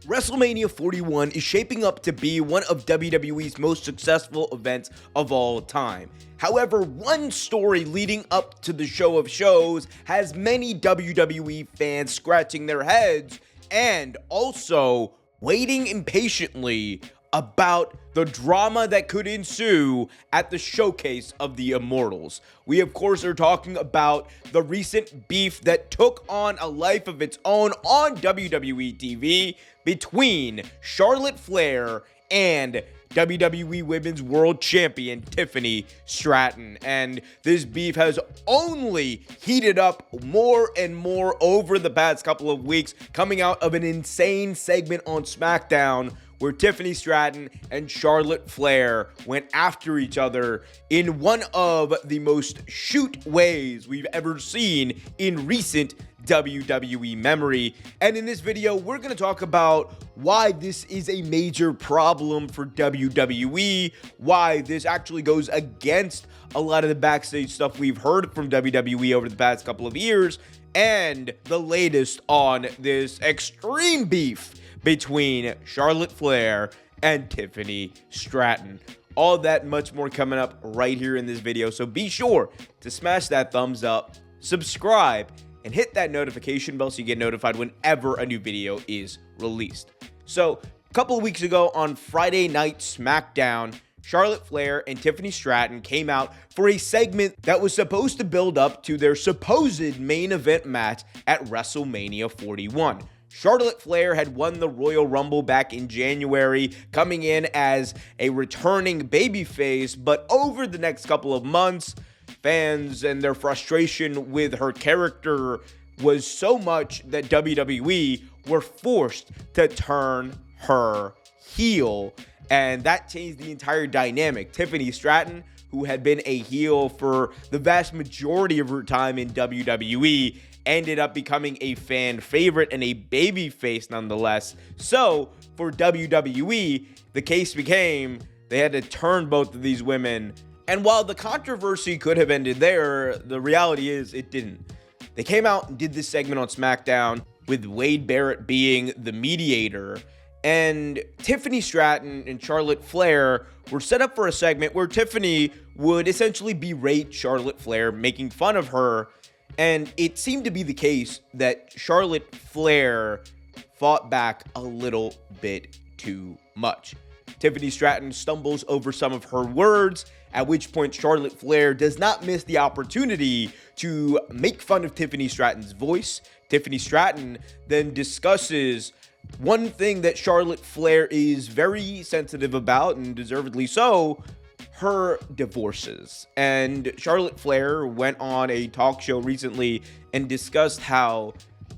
WrestleMania 41 is shaping up to be one of WWE's most successful events of all time. However, one story leading up to the show of shows has many WWE fans scratching their heads and also waiting impatiently about the drama that could ensue at the showcase of the Immortals. We, of course, are talking about the recent beef that took on a life of its own on WWE TV between Charlotte Flair and WWE Women's World Champion Tiffany Stratton. And this beef has only heated up more and more over the past couple of weeks, coming out of an insane segment on SmackDown where Tiffany Stratton and Charlotte Flair went after each other in one of the most shoot ways we've ever seen in recent WWE memory. And in this video, we're going to talk about why this is a major problem for WWE, why this actually goes against a lot of the backstage stuff we've heard from WWE over the past couple of years, and the latest on this extreme beef between Charlotte Flair and Tiffany Stratton. All that much more coming up right here in this video, so be sure to smash that thumbs up, subscribe, and hit that notification bell so you get notified whenever a new video is released. So, a couple of weeks ago on Friday Night SmackDown, Charlotte Flair and Tiffany Stratton came out for a segment that was supposed to build up to their supposed main event match at WrestleMania 41. Charlotte Flair had won the Royal Rumble back in January, coming in as a returning babyface, but over the next couple of months, fans and their frustration with her character was so much that WWE were forced to turn her heel, and that changed the entire dynamic. Tiffany Stratton, who had been a heel for the vast majority of her time in WWE, ended up becoming a fan favorite and a babyface nonetheless. So, for WWE, the case became they had to turn both of these women. And while the controversy could have ended there, the reality is it didn't. They came out and did this segment on SmackDown with Wade Barrett being the mediator. And Tiffany Stratton and Charlotte Flair were set up for a segment where Tiffany would essentially berate Charlotte Flair, making fun of her. And it seemed to be the case that Charlotte Flair fought back a little bit too much. Tiffany Stratton stumbles over some of her words, at which point Charlotte Flair does not miss the opportunity to make fun of Tiffany Stratton's voice. Tiffany Stratton then discusses one thing that Charlotte Flair is very sensitive about, and deservedly so, her divorces. And Charlotte Flair went on a talk show recently and discussed how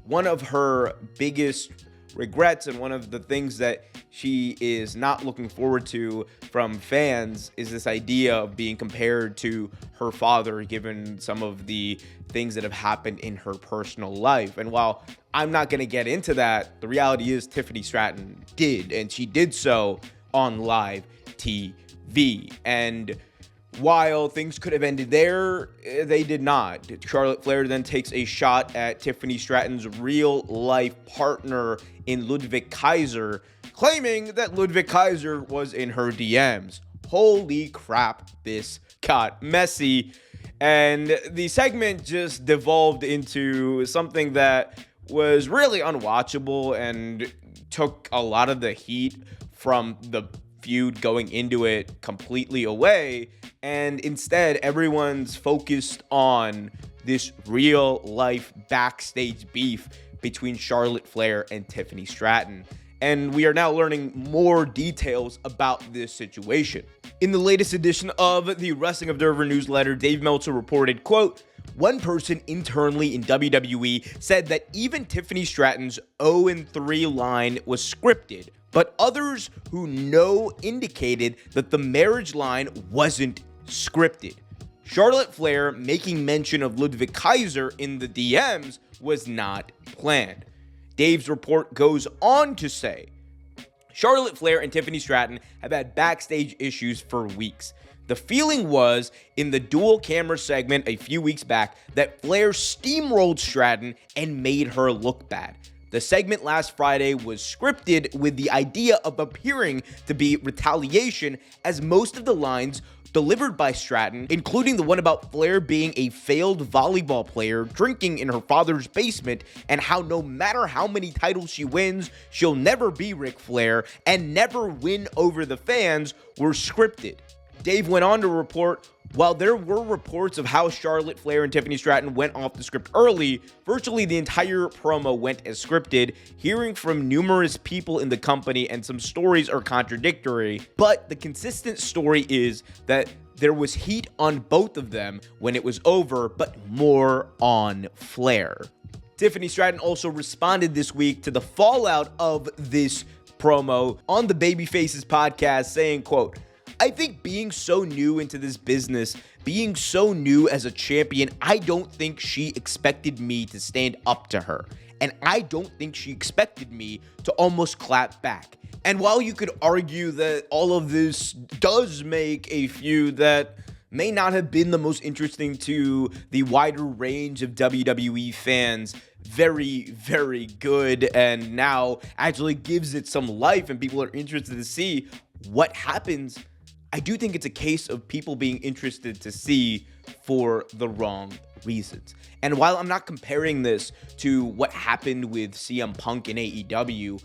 one of her biggest regrets and one of the things that she is not looking forward to from fans is this idea of being compared to her father, given some of the things that have happened in her personal life. And while I'm not going to get into that, the reality is Tiffany Stratton did, and she did so on live TV. And while things could have ended there, they did not. Charlotte Flair then takes a shot at Tiffany Stratton's real-life partner in Ludwig Kaiser, claiming that Ludwig Kaiser was in her DMs. Holy crap, this got messy. And the segment just devolved into something that was really unwatchable and took a lot of the heat from the feud going into it completely away, and instead everyone's focused on this real life backstage beef between Charlotte Flair and Tiffany Stratton. And we are now learning more details about this situation. In the latest edition of the Wrestling Observer newsletter, Dave Meltzer reported, quote, "One person internally in WWE said that even Tiffany Stratton's 0-3 line was scripted, but others who know indicated that the marriage line wasn't scripted. Charlotte Flair making mention of Ludwig Kaiser in the DMs was not planned." Dave's report goes on to say, Charlotte Flair and Tiffany Stratton have had backstage issues for weeks. The feeling was, in the dual camera segment a few weeks back, that Flair steamrolled Stratton and made her look bad. The The segment last Friday was scripted with the idea of appearing to be retaliation, as most of the lines delivered by Stratton, including the one about Flair being a failed volleyball player drinking in her father's basement, and how no matter how many titles she wins, she'll never be Ric Flair and never win over the fans, were scripted. Dave went on to report, while there were reports of how Charlotte Flair and Tiffany Stratton went off the script early, virtually the entire promo went as scripted. Hearing from numerous people in the company and some stories are contradictory, but the consistent story is that there was heat on both of them when it was over, but more on Flair. Tiffany Stratton also responded this week to the fallout of this promo on the Babyfaces podcast, saying, quote, "I think being so new into this business, being so new as a champion, I don't think she expected me to stand up to her. And I don't think she expected me to almost clap back." And while you could argue that all of this does make a feud that may not have been the most interesting to the wider range of WWE fans very, very good, and now actually gives it some life and people are interested to see what happens, I do think it's a case of people being interested to see for the wrong reasons. And while I'm not comparing this to what happened with CM Punk in AEW,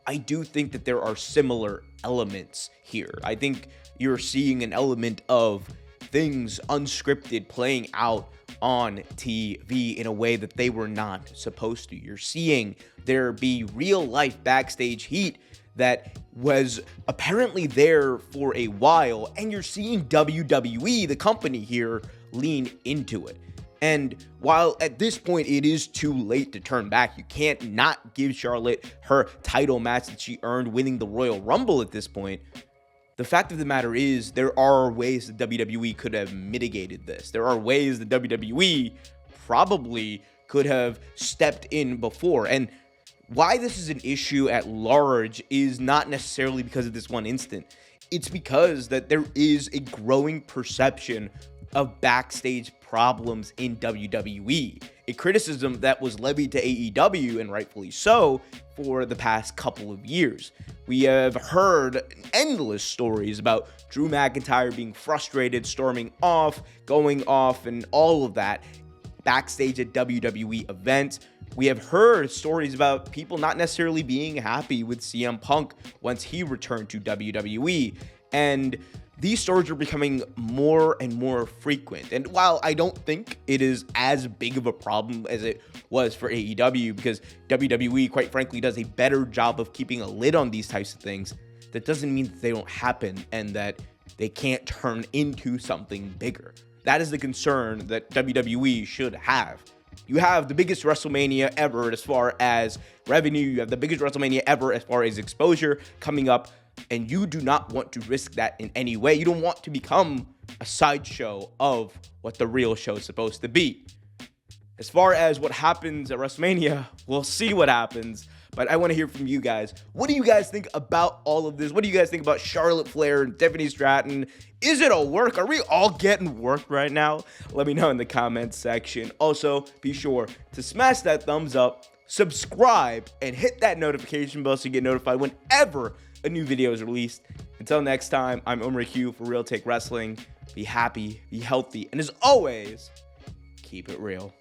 I do think that there are similar elements here. I think you're seeing an element of things unscripted playing out on TV in a way that they were not supposed to. You're seeing there be real life backstage heat that was apparently there for a while, and you're seeing WWE, the company here, lean into it. And while at this point it is too late to turn back, you can't not give Charlotte her title match that she earned winning the Royal Rumble at this point. The fact of the matter is, there are ways that WWE could have mitigated this. There are ways that WWE probably could have stepped in before. And why this is an issue at large is not necessarily because of this one instant. It's because that there is a growing perception of backstage problems in WWE, a criticism that was levied to AEW, and rightfully so, for the past couple of years. We have heard endless stories about Drew McIntyre being frustrated, storming off, going off, and all of that backstage at WWE events. We have heard stories about people not necessarily being happy with CM Punk once he returned to WWE, and these stories are becoming more and more frequent. And while I don't think it is as big of a problem as it was for AEW, because WWE, quite frankly, does a better job of keeping a lid on these types of things, that doesn't mean that they don't happen and that they can't turn into something bigger. That is the concern that WWE should have. You have the biggest WrestleMania ever as far as revenue. You have the biggest WrestleMania ever as far as exposure coming up, and you do not want to risk that in any way. You don't want to become a sideshow of what the real show is supposed to be. As far as what happens at WrestleMania, we'll see what happens, but I want to hear from you guys. What do you guys think about all of this? What do you guys think about Charlotte Flair and Tiffany Stratton? Is it a work? Are we all getting worked right now? Let me know in the comments section. Also, be sure to smash that thumbs up, subscribe, and hit that notification bell so you get notified whenever a new video is released. Until next time, I'm Omer Q for Real Take Wrestling. Be happy, be healthy, and as always, keep it real.